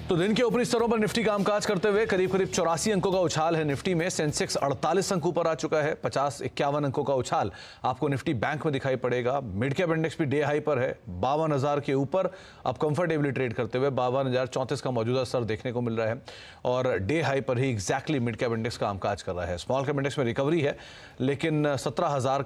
तो दिन के ऊपरी स्तरों पर निफ्टी कामकाज करते हुए करीब करीब 84 अंकों का उछाल है। निफ्टी में सेंसेक्स 48 अंकों पर आ चुका है। 50-51 अंकों का उछाल आपको निफ्टी बैंक में दिखाई पड़ेगा। मिड कैप इंडेक्स भी डे हाई पर है, 52,000 के ऊपर अब कंफर्टेबली ट्रेड करते हुए 52,034 का मौजूदा स्तर देखने को मिल रहा है और डे हाई पर ही एग्जैक्टली मिड कैप इंडेक्स कामकाज कर रहा है। स्मॉल कैप इंडेक्स में रिकवरी है, लेकिन 17,000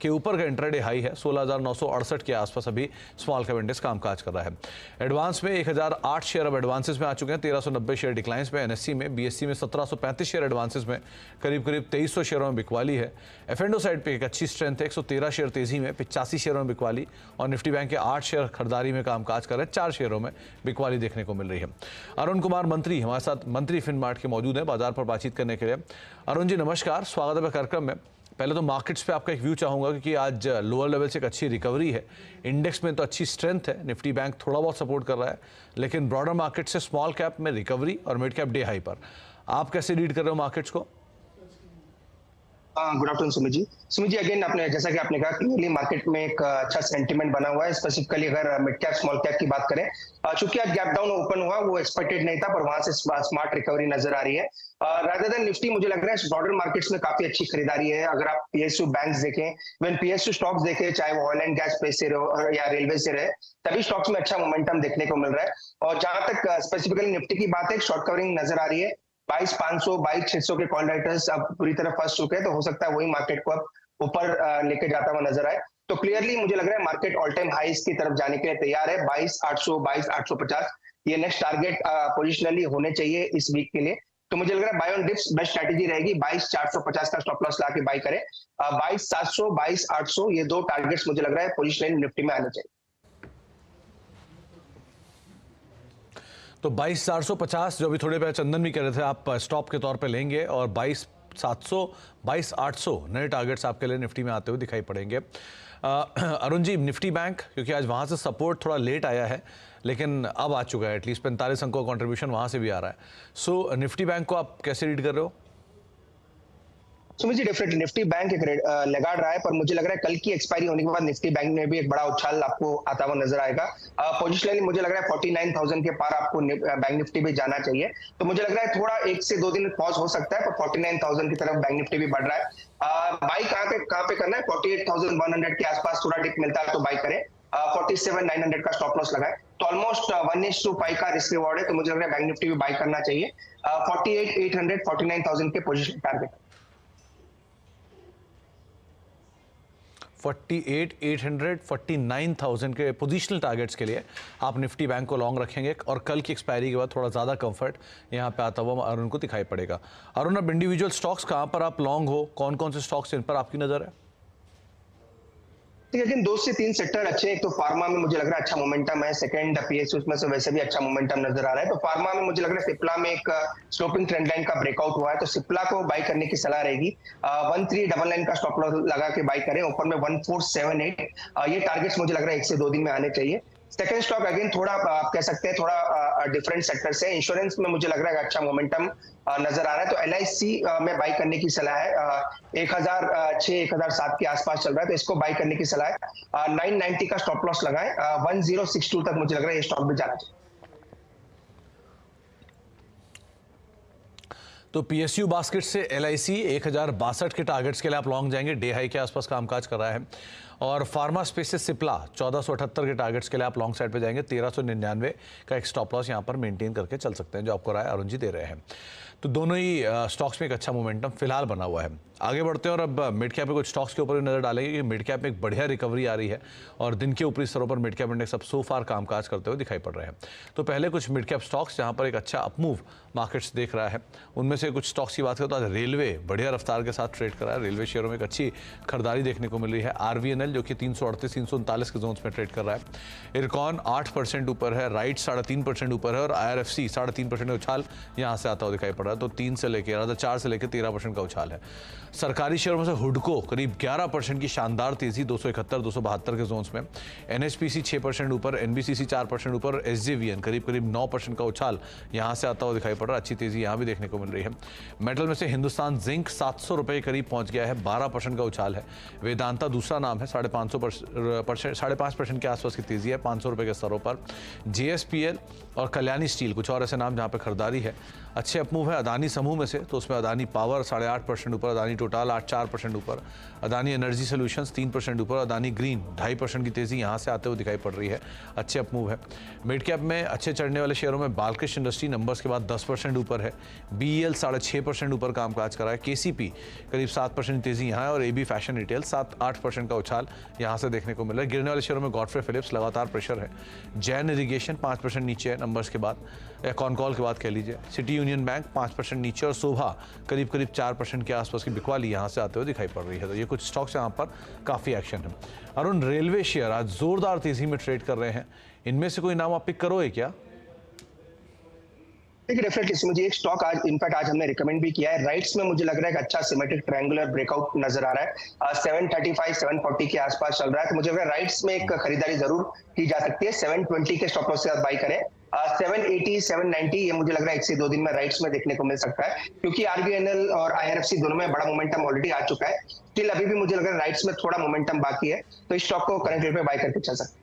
के ऊपर का इंट्राडे हाई है। 16,968 के आसपास अभी स्मॉल कैप इंडेक्स कामकाज कर रहा है। एडवांस में 1008 शेयर अब एडवांसेस में आ चुके हैं। 1390 शेयर डिक्लाइंस में। एनएससी में, बीएससी में 1735 शेयर एडवांसेस में, करीब करीब 2300 शेयरों में बिकवाली है। एफएनडो साइड पे एक अच्छी स्ट्रेंथ है, 113 शेयर तेजी में, 85 शेयरों में बिकवाली। और निफ्टी बैंक के 8 शेयर खरीदारी में कामकाज कर रहे हैं, 4 शेयरों में बिकवाली देखने को मिल रही है। अरुण कुमार मंत्री हमारे साथ, मंत्री फिनमार्ट के मौजूद हैं बाजार पर बातचीत करने के लिए। अरुण जी नमस्कार, स्वागत है कार्यक्रम में। पहले तो मार्केट्स पे आपका एक व्यू चाहूंगा, क्योंकि आज लोअर लेवल से एक अच्छी रिकवरी है। इंडेक्स में तो अच्छी स्ट्रेंथ है, निफ्टी बैंक थोड़ा बहुत सपोर्ट कर रहा है, लेकिन ब्रॉडर मार्केट से स्मॉल कैप में रिकवरी और मिड कैप डे हाई पर। आप कैसे रीड कर रहे हो मार्केट्स को? Good afternoon Sumit ji again आपने जैसा कि आपने कहा क्लियरली मार्केट में एक अच्छा सेंटीमेंट बना हुआ है। स्पेसिफिकली अगर मिड कैप स्मॉल कैप की बात करें, चूंकि आज गैप डाउन ओपन हुआ वो एक्सपेक्टेड नहीं था, पर वहां से स्मार्ट रिकवरी नजर आ रही है। रादर देन निफ्टी मुझे लग रहा है ब्रॉडर मार्केट्स में काफी अच्छी खरीदारी है। अगर आप पीएसयू बैंक्स देखें, इवन पीएसयू स्टॉक्स देखें, चाहे वो ऑयल एंड गैस पे से रहे या रेलवे से रहे, सभी स्टॉक्स में अच्छा मोमेंटम देखने को मिल रहा है। और जहां तक स्पेसिफिकली निफ्टी की बात है, शॉर्ट कवरिंग नजर आ रही है। 22,500 22,600 के कॉल राइटर्स अब पूरी तरह फंस चुके हैं, तो हो सकता है वही मार्केट को अब ऊपर लेके जाता हुआ नजर आए। तो क्लियरली मुझे लग रहा है मार्केट ऑल टाइम हाईज की तरफ जाने के लिए तैयार है। 22,800 22,850 ये नेक्स्ट टारगेट पोजिशनली होने चाहिए इस वीक के लिए। तो मुझे लग रहा है buy on dips best strategy रहेगी। 22,450 का स्टॉप लॉस लाके बाय करें। 22,700 22,800 ये दो टारगेट्स मुझे लग रहा है पोजिशनली निफ्टी में आने चाहिए। तो 22,450 जो अभी थोड़े पहले चंदन भी कह रहे थे, आप स्टॉप के तौर पे लेंगे, और 22,700 22,800 नए टारगेट्स आपके लिए निफ्टी में आते हुए दिखाई पड़ेंगे। अरुण जी, निफ्टी बैंक क्योंकि आज वहाँ से सपोर्ट थोड़ा लेट आया है, लेकिन अब आ चुका है, एटलीस्ट 45 अंकों का कॉन्ट्रीब्यूशन वहाँ से भी आ रहा है। सो निफ्टी बैंक को आप कैसे रीड कर रहे हो? Sumit ji definitely Nifty bank एक लगाड़ रहा है, पर मुझे लग रहा है कल की एक्सपायरी होने के बाद निफ्टी बैंक में भी एक बड़ा उछाल आपको आता हुआ नजर आएगा। पोजिशनली मुझे लग रहा है 49,000 के पार आपको बैंक निफ्टी भी जाना चाहिए। तो मुझे लग रहा है थोड़ा 1 से 2 दिन पॉज हो सकता है, पर 49,000 की तरफ बैंक निफ्टी भी बढ़ रहा है। बाई कहाँ पे करना है? 48,100 के आसपास थोड़ा डिप मिलता है तो बाई करें। 47,900 का स्टॉप लॉस लगाए, तो ऑलमोस्ट 1:5 का रिस्क रिवॉर्ड है। तो मुझे लग रहा है बैंक निफ्टी भी बाई करना चाहिए। 48,800 49,000 के पोजिशन टारगेट। 48,800 49,000 के पोजीशनल टारगेट्स के लिए आप निफ्टी बैंक को लॉन्ग रखेंगे, और कल की एक्सपायरी के बाद थोड़ा ज़्यादा कंफर्ट यहाँ पे आता हुआ अरुण को दिखाई पड़ेगा। अरुण, अब इंडिविजुअल स्टॉक्स कहाँ पर आप लॉन्ग हो, कौन कौन से स्टॉक्स इन पर आपकी नज़र है? लेकिन 2 से 3 सेक्टर अच्छे हैं। एक तो फार्मा में मुझे लग रहा है अच्छा मोमेंटम है। सेकंड पीएसयू में से वैसे भी अच्छा मोमेंटम नजर आ रहा है। तो फार्मा में मुझे लग रहा है सिप्ला में एक स्लोपिंग ट्रेंड लाइन का ब्रेकआउट हुआ है, तो सिप्ला को बाय करने की सलाह रहेगी। 1399 का स्टॉप लॉस लगा के बाय करें। ऊपर में 1478 ये टारगेट्स मुझे लग रहा है 1 से 2 दिन में आने चाहिए। सेकंड स्टॉक अगेन थोड़ा आप कह सकते हैं थोड़ा डिफरेंट सेक्टर से। इंश्योरेंस में मुझे लग रहा है अच्छा मोमेंटम नजर आ रहा है, तो एलआईसी में बाई करने की सलाह है। 1006 1007 के आसपास चल रहा है, तो इसको बाई करने की सलाह है। 990 का स्टॉप लॉस लगाएं। 1062 तक मुझे लग रहा है ये स्टॉक भी जाना चाहिए। तो पीएसयू बास्केट से एलआईसी 1062 के टारगेट्स के लिए आप लॉन्ग जाएंगे, डे हाई के आसपास कामकाज कर रहा है। और फार्मा स्पेस से सिप्ला 1478 के टारगेट्स के लिए आप लॉन्ग साइड पे जाएंगे। 1399 का एक स्टॉप लॉस यहाँ पर मेंटेन करके चल सकते हैं, जो आपको राय अरुण जी दे रहे हैं। तो दोनों ही स्टॉक्स में एक अच्छा मोमेंटम फिलहाल बना हुआ है। आगे बढ़ते हैं और अब मिड कैप में कुछ स्टॉक्स के ऊपर नजर डालेंगे कि मिड कैप में एक बढ़िया रिकवरी आ रही है, और दिन के ऊपरी स्तरों पर मिड कैप इंडेक्स अब सो फार कामकाज करते हुए दिखाई पड़ रहे हैं। तो पहले कुछ मिड कैप स्टॉक्स जहाँ पर एक अच्छा अपमूव मार्केट्स देख रहा है, उनमें से कुछ स्टॉक्स की बात करें तो आज रेलवे बढ़िया रफ्तार के साथ ट्रेड कर रहा है। रेलवे शेयरों में एक अच्छी खरीदारी देखने को मिल रही है। आरवीएनएल जो कि 338 339 के जोन्स में ट्रेड कर रहा है। इरकॉन 8% ऊपर है, राइट 3.5% ऊपर है, और आईआरएफसी 3.5% का उछाल यहाँ से आता हुआ दिखाई पड़ रहा है। तो 4 से लेकर 13% का उछाल है। सरकारी शेयरों में से हुडको करीब 11% की शानदार तेजी, 271 272 के जोन्स में। एनएचपीसी 6% ऊपर, एनबीसीसी 4% ऊपर, एसजेवीएन करीब 9% का उछाल यहाँ से आता हुआ दिखाई पड़ रहा है। अच्छी तेजी यहाँ भी देखने को मिल रही है। मेटल में से हिंदुस्तान जिंक 700 रुपये करीब पहुंच गया है, 12% का उछाल है। वेदांता दूसरा नाम है, 5.5% के आसपास की तेजी है, 500 रुपये के स्तरों पर। JSPL और कल्याणी स्टील कुछ और ऐसे नाम जहां पर खरीदारी है। अच्छे अपमूव है अदानी समूह में से, तो उसमें अदानी पावर 8.5% ऊपर, अदानी टोटल 8.4% ऊपर, अदानी एनर्जी सोल्यूशंस 3% ऊपर, अदानी ग्रीन 2.5% की तेजी यहां से आते हुए दिखाई पड़ रही है। अच्छे अपमूव है। मिड कैप में अच्छे चढ़ने वाले शेयरों में बालकृष्ण इंडस्ट्री नंबर्स के बाद 10% ऊपर है। BEL 6.5% ऊपर कामकाज कर रहा है। KCP करीब 7% तेजी यहाँ है और AB फैशन रिटेल 7-8% का उछाल यहाँ से देखने को मिल रहा है। गिरने वाले शेयरों में गॉडफ्रे फिलिप्स लगातार प्रेशर है। जैन इरिगेशन 5% नीचे है नंबर्स के बाद, या कॉनकॉल के बाद कह लीजिए। सिटी यूनियन बैंक 5% नीचे और शोभा करीब 4% के आसपास की बिकवाली यहाँ से आते हुए दिखाई पड़ रही है। तो ये कुछ स्टॉक्स यहाँ पर काफ़ी एक्शन है। अरुण, रेलवे शेयर आज जोरदार तेजी में ट्रेड कर रहे हैं, इनमें से कोई नाम आप पिक करोगे क्या? देखिए डेफिनेटली मुझे एक स्टॉक आज इनफैक्ट आज हमने रिकमेंड भी किया है। राइट्स में मुझे लग रहा है कि अच्छा सिमेट्रिक ट्रायंगुलर ब्रेकआउट नजर आ रहा है। 735 740 के आसपास चल रहा है, तो मुझे लग रहा है राइट्स में एक खरीदारी जरूर की जा सकती है। 720 के स्टॉप लॉस से आप बाई करें। 780 790 ये मुझे लग रहा है 1 से 2 दिन में राइट्स में देखने को मिल सकता है, क्योंकि RVNL और IRFC दोनों में बड़ा मोमेंटम ऑलरेडी आ चुका है। स्टिल अभी भी मुझे लग रहा है राइट्स में थोड़ा मोमेंटम बाकी है, तो इस स्टॉक को करंट रेट पे बाई करके चल सकते हैं।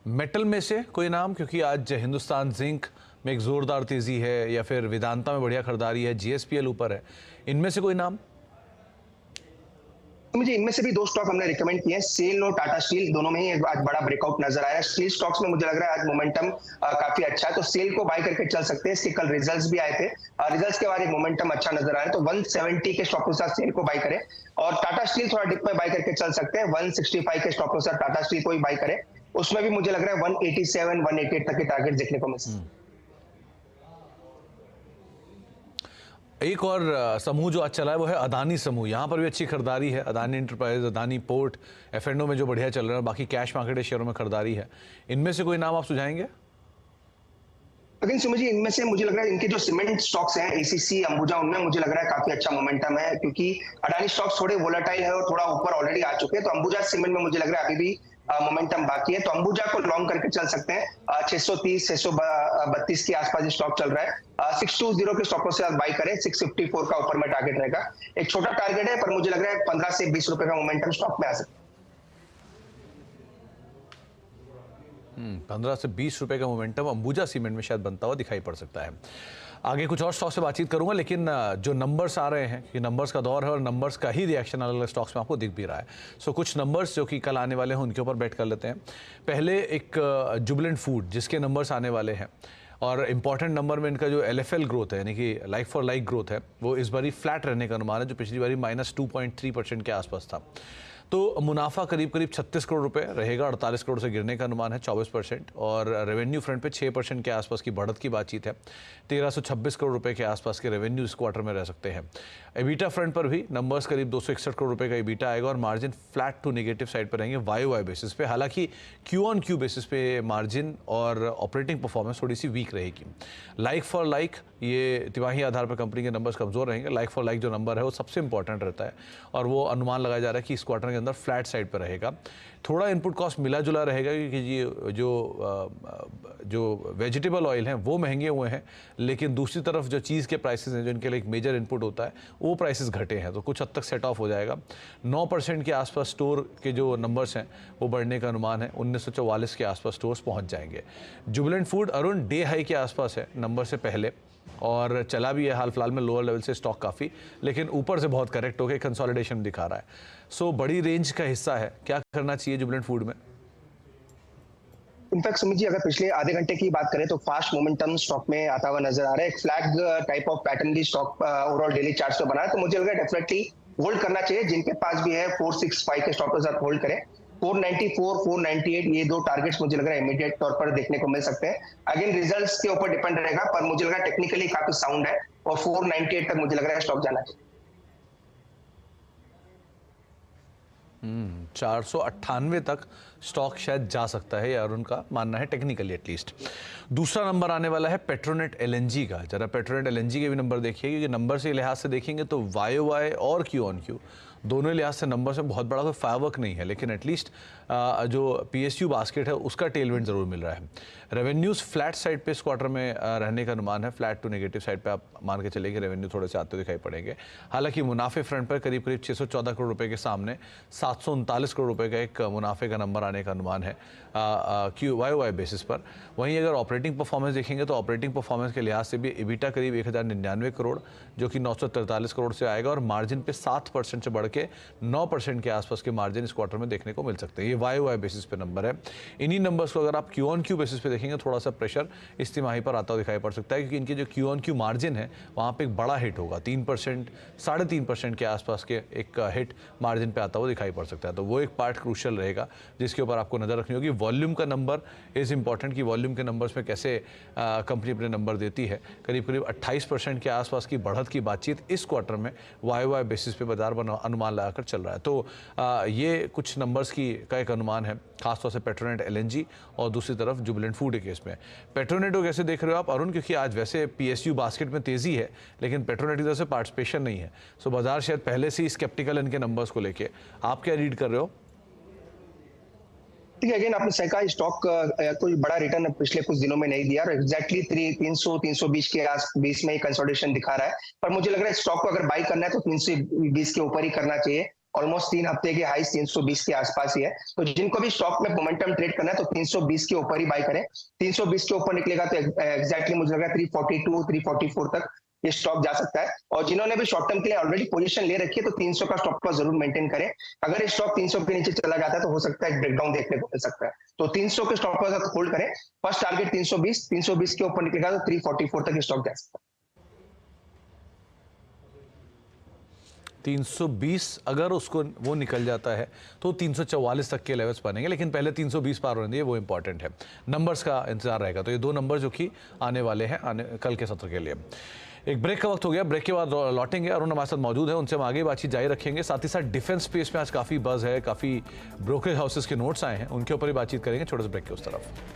मेटल में से कोई नाम, क्योंकि आज हिंदुस्तान जिंक में एक जोरदार तेजी है, या फिर वेदांता में बढ़िया खरीदारी है, JSPL ऊपर है, इनमें से कोई नाम? तो मुझे इनमें से भी 2 स्टॉक हमने रिकमेंड किए हैं, सेल और टाटा स्टील, दोनों में ही आज बड़ा ब्रेकआउट नजर आया है। स्टील स्टॉक्स में मुझे लग रहा है आज मोमेंटम काफी अच्छा है, तो सेल को बाय करके चल सकते हैं। इसके कल रिजल्ट्स भी आए थे, रिजल्ट्स के बाद एक मोमेंटम अच्छा नजर आ रहा है, तो 170 के स्टॉक के साथ सेल को बाय करें। और टाटा स्टील थोड़ा डिप में बाय करके चल सकते हैं। 165 के स्टॉक के साथ टाटा स्टील को ही बाय करें, उसमें भी मुझे लग रहा है 187 188 तक के टारगेट देखने को मिल सकते हैं। एक और समूह जो आज चला है वो है अदानी समूह, यहाँ पर भी अच्छी खरीदारी है। Adani enterprise, Adani port, F&O में जो बढ़िया चल रहा है, बाकी कैश मार्केट शेयरों में खरीदारी है। इनमें से कोई नाम आप सुझाएंगे? लेकिन सुमित जी, इनमें से मुझे लग रहा है इनके जो सीमेंट स्टॉक्स हैं ACC अंबुजा, उनमें मुझे लग रहा है काफी अच्छा मोमेंटम है, क्योंकि अडानी स्टॉक्स थोड़े वोलेटाइल है और थोड़ा ऊपर ऑलरेडी आ चुके हैं। तो अंबुजा सीमेंट में मुझे लग रहा है अभी भी मोमेंटम बाकी है, तो अंबुजा को लॉन्ग करके चल सकते हैं। 630 632 के आसपास ये स्टॉक चल रहा है। 620 के स्टॉकों से आप बाई करें। 654 का ऊपर में टारगेट रहेगा। एक छोटा टारगेट है, पर मुझे लग रहा है 15 से 20 रुपए का मोमेंटम स्टॉक में आ सकता है। 15 से 20 रुपए का मोमेंटम अंबुजा सीमेंट में शायद बनता हुआ दिखाई पड़ सकता है। आगे कुछ और स्टॉक से बातचीत करूंगा, लेकिन जो नंबर्स आ रहे हैं कि नंबर्स का दौर है और नंबर्स का ही रिएक्शन अलग अलग स्टॉक्स में आपको दिख भी रहा है। सो कुछ नंबर्स जो कि कल आने वाले हैं उनके ऊपर बैट कर लेते हैं। पहले एक जुबिलेंट फूड जिसके नंबर्स आने वाले हैं, और इंपॉर्टेंट नंबर में इनका जो LFL ग्रोथ है, यानी कि लाइक फॉर लाइक ग्रोथ है, वो इस बारी फ्लैट रहने का अनुमान है, जो पिछली बारी -2.3% के आसपास था। तो मुनाफा करीब 36 करोड़ रुपए रहेगा, 48 करोड़ से गिरने का अनुमान है, 24%। और रेवेन्यू फ्रंट पे 6% के आसपास की बढ़त की बातचीत है। 1326 करोड़ रुपए के आसपास के रेवेन्यू इस क्वार्टर में रह सकते हैं। एबिटा फ्रंट पर भी नंबर्स करीब 261 करोड़ रुपए का एबिटा आएगा और margin flat to negative side पर रहेंगे YOY बेसिस पे। हालांकि Q-on-Q बेसिस पे मार्जिन और ऑपरेटिंग परफॉर्मेंस थोड़ी सी वीक रहेगी। लाइक फॉर लाइक ये तिमाही आधार पर कंपनी के नंबर्स कमजोर रहेंगे। लाइक फॉर लाइक जो नंबर है वो सबसे इंपॉर्टेंट रहता है, और वो अनुमान लगाया जा रहा है कि इस क्वार्टर के अंदर फ्लैट साइड पर रहेगा। थोड़ा इनपुट कॉस्ट मिला जुला रहेगा, क्योंकि ये जो वेजिटेबल ऑयल हैं वो महंगे हुए हैं, लेकिन दूसरी तरफ जो चीज़ के प्राइसेस हैं जो इनके लिए एक मेजर इनपुट होता है, वो प्राइसेस घटे हैं, तो कुछ हद तक सेट ऑफ हो जाएगा। 9% के आसपास स्टोर के जो नंबर्स हैं वो बढ़ने का अनुमान है। 1944 के आसपास स्टोर्स पहुंच जाएंगे। Jubilant food Arun day high के आसपास है नंबर से पहले, और चला भी है हाल फिलहाल में लोअर लेवल से स्टॉक काफ़ी, लेकिन ऊपर से बहुत करेक्ट होकर कंसोलिडेशन दिखा रहा है। सो बड़ी रेंज का हिस्सा है, क्या करना चाहिए जुबिलेंट फूड में? इनफैक्ट सुमित जी, अगर पिछले आधे घंटे की बात करें तो फास्ट मोमेंटम स्टॉक में आता हुआ नजर आ रहा है। एक फ्लैग टाइप ऑफ पैटर्न भी स्टॉक ओवरऑल डेली चार्ट पे बना है, तो मुझे लग रहा है डेफिनेटली होल्ड करना चाहिए। जिनके पास भी है 465 के स्टॉक के साथ होल्ड करें। 494 498 ये 2 टारगेट्स मुझे लग रहा है इमीडिएट तौर पर देखने को मिल सकते हैं। अगेन रिजल्ट्स के ऊपर डिपेंड रहेगा, पर मुझे लग रहा है टेक्निकली काफी साउंड है, और 498 तक मुझे लग रहा है स्टॉक जाना चाहिए। 498 तक स्टॉक शायद जा सकता है, या अरुण का मानना है, टेक्निकली एटलीस्ट। दूसरा नंबर आने वाला है पेट्रोनेट LNG का। जरा पेट्रोनेट LNG के भी नंबर देखिए, क्योंकि नंबर से लिहाज से देखेंगे तो YOY और Q-on-Q दोनों लिहाज से नंबर से बहुत बड़ा कोई फायरवर्क नहीं है, लेकिन एटलीस्ट जो PSU बास्केट है उसका टेलविंड ज़रूर मिल रहा है। रेवेन्यूज़ फ्लैट साइड पे इस क्वार्टर में रहने का अनुमान है, फ्लैट टू नेगेटिव साइड पे आप मान के चलेंगे रेवेन्यू थोड़े से आते हुए दिखाई पड़ेंगे। हालांकि मुनाफे फ्रंट पर करीब करीब 614 करोड़ रुपए के सामने 739 करोड़ रुपए का एक मुनाफे का नंबर आने का अनुमान है QoQ बेसिस पर। वहीं अगर ऑपरेटिंग परफॉर्मेंस देखेंगे तो ऑपरेटिंग परफॉर्मेंस के लिहाज से भी EBITDA करीब 1099 करोड़ जो कि 943 करोड़ से आएगा और मार्जिन पे 7% से बढ़ के 9% के आसपास के मार्जिन इस क्वार्टर में देखने को मिल सकते हैं। ये YoY बेसिस पे नंबर है। इन्हीं नंबर्स को अगर आप Q-on-Q बेसिस पे देखेंगे थोड़ा सा प्रेशर इस तिमाही पर आता हुआ दिखाई पड़ सकता है, क्योंकि इनके जो Q-on-Q मार्जिन है वहाँ पे एक बड़ा हिट होगा, 3% 3.5% के आसपास के एक हिट मार्जिन पे आता हुआ दिखाई पड़ सकता है। तो वो एक पार्ट क्रूशियल रहेगा जिसके ऊपर आपको नज़र रखनी होगी। वॉल्यूम का नंबर इज़ इंपॉर्टेंट कि वॉल्यूम के नंबर्स में कैसे कंपनी अपने नंबर देती है। करीब करीब 28% के आसपास की बढ़त की बातचीत इस क्वार्टर में YoY बेसिस पे बाजार अनुमान लगाकर चल रहा है। तो ये कुछ नंबर्स का एक अनुमान है, खासतौर से पेट्रोनेट LNG और दूसरी तरफ जुबिलेंट फूड के केस में। पेट्रोनेट को कैसे देख रहे हो आप अरुण, क्योंकि आज वैसे PSU बास्केट में तेजी है लेकिन पेट्रोनेट की तरफ से पार्टिसिपेशन नहीं है, सो बाजार शायद पहले से ही स्केप्टिकल इनके नंबर्स को लेके। आप क्या रीड कर रहे हो? ठीक है, अगेन आपने सही कहा, स्टॉक कोई बड़ा रिटर्न पिछले कुछ दिनों में नहीं दिया और एग्जैक्टली 300-320 के बीच में कंसोलिडेशन दिखा रहा है। पर मुझे लग रहा है स्टॉक को अगर बाई करना है तो 320 के ऊपर ही करना चाहिए। ऑलमोस्ट 3 हफ्ते के हाई 320 के आसपास ही है, तो जिनको भी स्टॉक में मोमेंटम ट्रेड करना है तो 320 के ऊपर ही बाई करें। 320 के ऊपर निकलेगा तो एग्जैक्टली मुझे लग रहा है 342 344 तक ये स्टॉक जा सकता है। और जिन्होंने भी शॉर्ट टर्म के लिए ऑलरेडी पोजीशन ले रखी है तो 300 का स्टॉप लॉस जरूर मेंटेन करें। अगर ये स्टॉक 300 के नीचे चला जाता है तो हो सकता है ब्रेकडाउन देखने को मिल सकता है, तो 300 के स्टॉप लॉस होल्ड करें। फर्स्ट टारगेट 320 के ऊपर निकलेगा तो 344 तक स्टॉक जा सकता है। 320 अगर उसको वो निकल जाता है तो 344 तक के लेवल्स बनेंगे, लेकिन पहले 320 पार होने दिए, वो इंपॉर्टेंट है। नंबर्स का इंतजार रहेगा। तो ये दो नंबर जो कि आने वाले हैं कल के सत्र के लिए। एक ब्रेक का वक्त हो गया, ब्रेक के बाद लौटेंगे। अरुण हमारे साथ मौजूद है, उनसे हम आगे बातचीत जारी रखेंगे। साथ ही साथ डिफेंस स्पेस में आज काफ़ी बज है, काफ़ी ब्रोकरेज हाउसेस के नोट्स आए हैं, उनके ऊपर ही बातचीत करेंगे छोटे से ब्रेक के उस तरफ।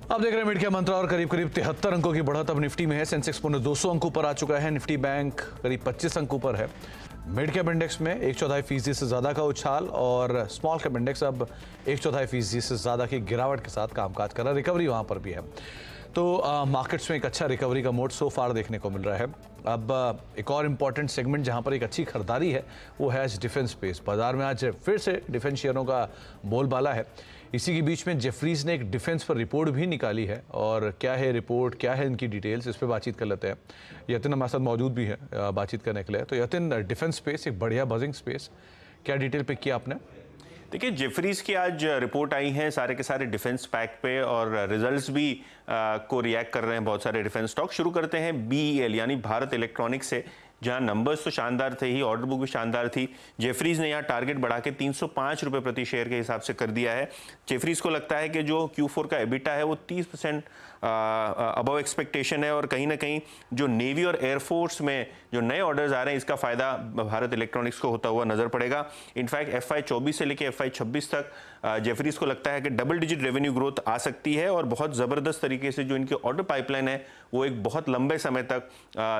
आप देख रहे हैं मिड कैप मंत्रा और करीब करीब 73 अंकों की बढ़त अब निफ्टी में है। सेंसेक्स पौने 200 अंकों पर आ चुका है। निफ्टी बैंक करीब 25 अंकों पर है। मिड कैप इंडेक्स में 1/4% से ज़्यादा का उछाल और स्मॉल कैप इंडेक्स अब 1/4% से ज़्यादा की गिरावट के साथ कामकाज कर रहा है। रिकवरी वहाँ पर भी है, तो मार्केट्स में एक अच्छा रिकवरी का मोड सो फार देखने को मिल रहा है। अब एक और इम्पॉर्टेंट सेगमेंट जहां पर एक अच्छी खरीदारी है वो है आज डिफेंस स्पेस। बाजार में आज फिर से डिफेंस शेयरों का बोलबाला है। इसी के बीच में जेफरीज ने एक डिफेंस पर रिपोर्ट भी निकाली है, और क्या है रिपोर्ट, क्या है इनकी डिटेल्स, इस पर बातचीत कर लेते हैं। यतिन हमारे साथ मौजूद भी है बातचीत करने के लिए। तो यतिन, डिफेंस स्पेस एक बढ़िया बजिंग स्पेस, क्या डिटेल पिक किया आपने? देखिए, जेफरीज की आज रिपोर्ट आई है सारे के सारे डिफेंस पैक पे, और रिजल्ट्स भी को रिएक्ट कर रहे हैं बहुत सारे डिफेंस स्टॉक। शुरू करते हैं BEL यानी भारत इलेक्ट्रॉनिक्स से, जहां नंबर्स तो शानदार थे ही, ऑर्डर बुक भी शानदार थी। जेफरीज ने यहाँ टारगेट बढ़ा के 305 रुपये प्रति शेयर के हिसाब से कर दिया है। जेफरीज को लगता है कि जो Q4 का EBITDA है वो 30% अबव एक्सपेक्टेशन है, और कहीं ना कहीं जो नेवी और एयरफोर्स में जो नए ऑर्डर्स आ रहे हैं इसका फायदा भारत इलेक्ट्रॉनिक्स को होता हुआ नजर पड़ेगा। इनफैक्ट FY24 से लेकर FY26 तक जेफरीज को लगता है कि डबल डिजिट रेवेन्यू ग्रोथ आ सकती है, और बहुत ज़बरदस्त तरीके से जो इनकी ऑर्डर पाइपलाइन है वो एक बहुत लंबे समय तक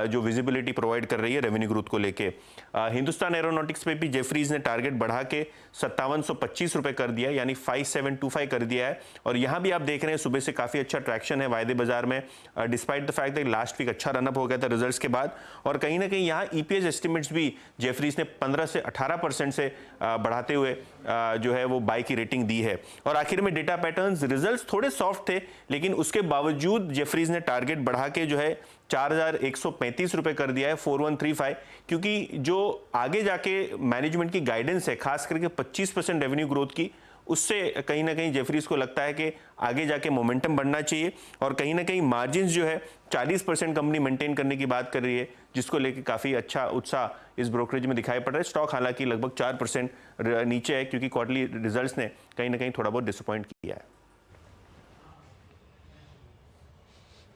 जो विजिबिलिटी प्रोवाइड कर रही है रेवेन्यू ग्रोथ को लेके। हिंदुस्तान एरोनॉटिक्स पे भी जेफरीज ने टारगेट बढ़ा के 5725 रुपये कर दिया, यानी 5725 कर दिया है। और यहाँ भी आप देख रहे हैं सुबह से काफ़ी अच्छा ट्रैक्शन है वायदे बाजार में, despite the fact that last week अच्छा रनअप हो गया था रिजल्ट्स के बाद। और कहीं ना कहीं यहाँ EPS एस्टिमेट्स भी जेफरीज ने 15 से 18% से बढ़ाते हुए जो है वो बाय की रेटिंग दी है। और आखिर में डेटा पैटर्न्स, रिजल्ट्स थोड़े सॉफ्ट थे, लेकिन उसके बावजूद जेफरीज ने टारगेट बढ़ा के जो है 4135 रुपये कर दिया है, 4135, क्योंकि जो आगे जाके मैनेजमेंट की गाइडेंस है खास करके 25% रेवेन्यू ग्रोथ की, उससे कहीं ना कहीं जेफरीज को लगता है कि आगे जाके मोमेंटम बढ़ना चाहिए। और कहीं ना कहीं मार्जिन्स जो है 40% कंपनी मेंटेन करने की बात कर रही है, जिसको लेके काफ़ी अच्छा उत्साह इस ब्रोकरेज में दिखाई पड़ रहा है। स्टॉक हालांकि लगभग 4% नीचे है, क्योंकि क्वार्टरली रिजल्ट्स ने कहीं ना कहीं थोड़ा बहुत डिसअपॉइंट किया है।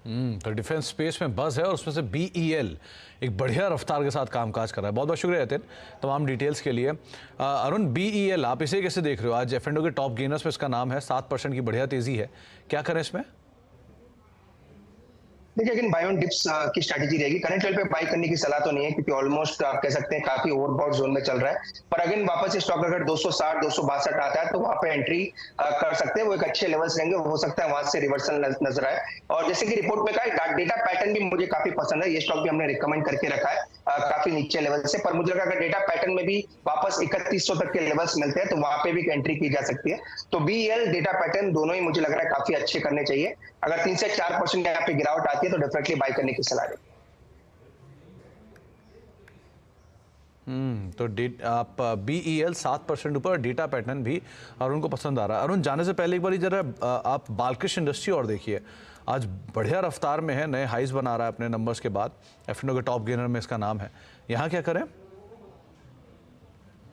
तो डिफेंस स्पेस में बज़ है और उसमें से BEL एक बढ़िया रफ्तार के साथ कामकाज कर रहा है। बहुत बहुत शुक्रिया यतिन तमाम डिटेल्स के लिए। अरुण, BEL आप इसे कैसे देख रहे हो? आज F&O के टॉप गेनर्स में इसका नाम है, 7% की बढ़िया तेजी है, क्या करें इसमें? देखिए अगेन बाय ऑन डिप्स की स्ट्रैटेजी रहेगी। करंट लेवल पे बाय करने की सलाह तो नहीं है क्योंकि ऑलमोस्ट आप कह सकते हैं काफी ओवरबॉट जोन में चल रहा है। पर अगेन वापस स्टॉक अगर 260 262 आता है तो वहां पे एंट्री कर सकते हैं। वो एक अच्छे लेवल्स रहेंगे, हो सकता है वहां से रिवर्सल नजर आए। और जैसे कि रिपोर्ट में कहा, डेटा पैटर्न भी मुझे काफी पसंद है। ये स्टॉक भी हमने रिकमेंड करके रखा है काफी नीचे लेवल से, पर मुझे लगा अगर डेटा पैटर्न में भी वापस 3100 तक के लेवल्स मिलते हैं तो वहां पे भी एंट्री की जा सकती है। तो BEL डेटा पैटर्न दोनों ही मुझे लग रहा है काफी अच्छे करने चाहिए। अगर 3 से 4% यहाँ पे गिरावट आती है तो डेफिनेटली बाय करने की सलाह है। तो आप BEL 7% ऊपर, डेटा पैटर्न भी अरुण को पसंद आ रहा है। अरुण, जाने से पहले एक बार जरा आप बालकृष्ण इंडस्ट्री और देखिए, आज बढ़िया रफ्तार में है, नए हाइज बना रहा है अपने नंबर्स के बाद। F&O के टॉप गेनर में इसका नाम है, यहाँ क्या करें?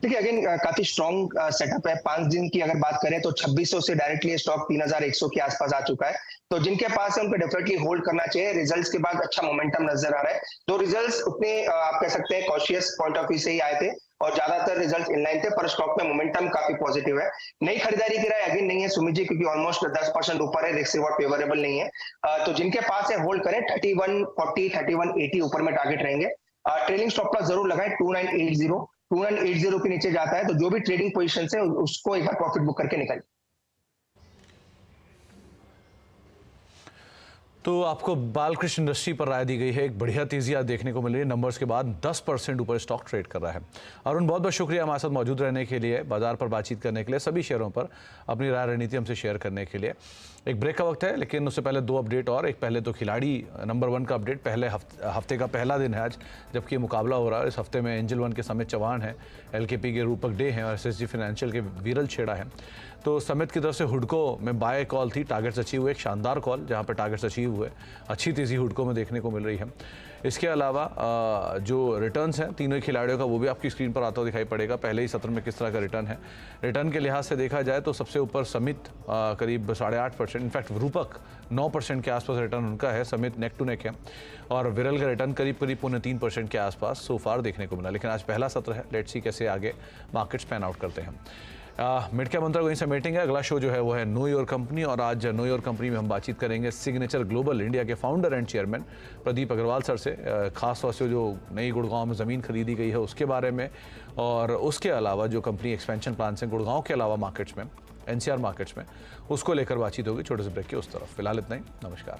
देखिए अगेन काफी स्ट्रॉन्ग सेटअप है। 5 दिन की अगर बात करें तो 2600 से डायरेक्टली स्टॉक 3100 के आसपास आ चुका है। तो जिनके पास है उनको डेफिनेटली होल्ड करना चाहिए। रिजल्ट्स के बाद अच्छा मोमेंटम नजर आ रहा है। तो रिजल्ट्स उतने आप कह सकते हैं कॉशियस पॉइंट ऑफ व्यू से ही आए थे और ज्यादातर रिजल्ट इनलाइन थे, पर स्टॉक में मोमेंटम काफी पॉजिटिव है। नई खरीदारी की राय अगेन नहीं है सुमित जी, क्योंकि ऑलमोस्ट 10% ऊपर है, रिस्क रिवॉर्ड फेवरेबल नहीं है। तो जिनके पास है होल्ड करें। 3140 3180 ऊपर में टारगेट रहेंगे। ट्रेलिंग स्टॉप लॉस जरूर लगाएं 2980 के नीचे जाता है तो जो भी ट्रेडिंग पोजीशन है उसको एक बार प्रॉफिट बुक करके निकालें। तो आपको बालकृष्ण इंडस्ट्री पर राय दी गई है, एक बढ़िया तेजी आज देखने को मिल रही है। नंबर्स के बाद 10% ऊपर स्टॉक ट्रेड कर रहा है। अरुण, बहुत बहुत शुक्रिया हमारे साथ मौजूद रहने के लिए, बाजार पर बातचीत करने के लिए, सभी शेयरों पर अपनी राय रणनीति हमसे शेयर करने के लिए। एक ब्रेक का वक्त है, लेकिन उससे पहले 2 अपडेट और। एक पहले तो खिलाड़ी नंबर 1 का अपडेट। पहले हफ्ते का पहला दिन है आज जबकि ये मुकाबला हो रहा है। इस हफ्ते में एंजल 1 के समित चौहान है, LKP के रूपक डे हैं और SSG फाइनेंशियल के विरल छेड़ा है। तो समित की तरफ से हुडको में बाय कॉल थी, टारगेट्स अचीव हुए, एक शानदार कॉल जहां पर टारगेट्स अचीव हुए। अच्छी तेज़ी हुडको में देखने को मिल रही है। इसके अलावा जो रिटर्न्स हैं तीनों खिलाड़ियों का, वो भी आपकी स्क्रीन पर आता हुआ दिखाई पड़ेगा। पहले ही सत्र में किस तरह का रिटर्न है। रिटर्न के लिहाज से देखा जाए तो सबसे ऊपर समित करीब 8.5%, इनफैक्ट रूपक 9% के आसपास रिटर्न उनका है। समित नेक टू नेक है और विरल का रिटर्न करीब 3.25% के आसपास सो फार देखने को मिला। लेकिन आज पहला सत्र है, लेट्स सी कैसे आगे मार्केट्स पैन आउट करते हैं। मिड कैप मंत्रा को यहीं से समेटेंगे। अगला शो जो है वो है नो योर कंपनी, और आज नो योर कंपनी में हम बातचीत करेंगे सिग्नेचर ग्लोबल इंडिया के founder and chairman Pradeep Agarwal sir से, खास तौर से जो नई गुड़गांव में ज़मीन खरीदी गई है उसके बारे में, और उसके अलावा जो कंपनी एक्सपेंशन प्लान हैं गुड़गांव के अलावा मार्केट्स में, NCR मार्केट्स में, उसको लेकर बातचीत होगी। छोटे से ब्रेक के उस तरफ। फिलहाल इतना ही, नमस्कार।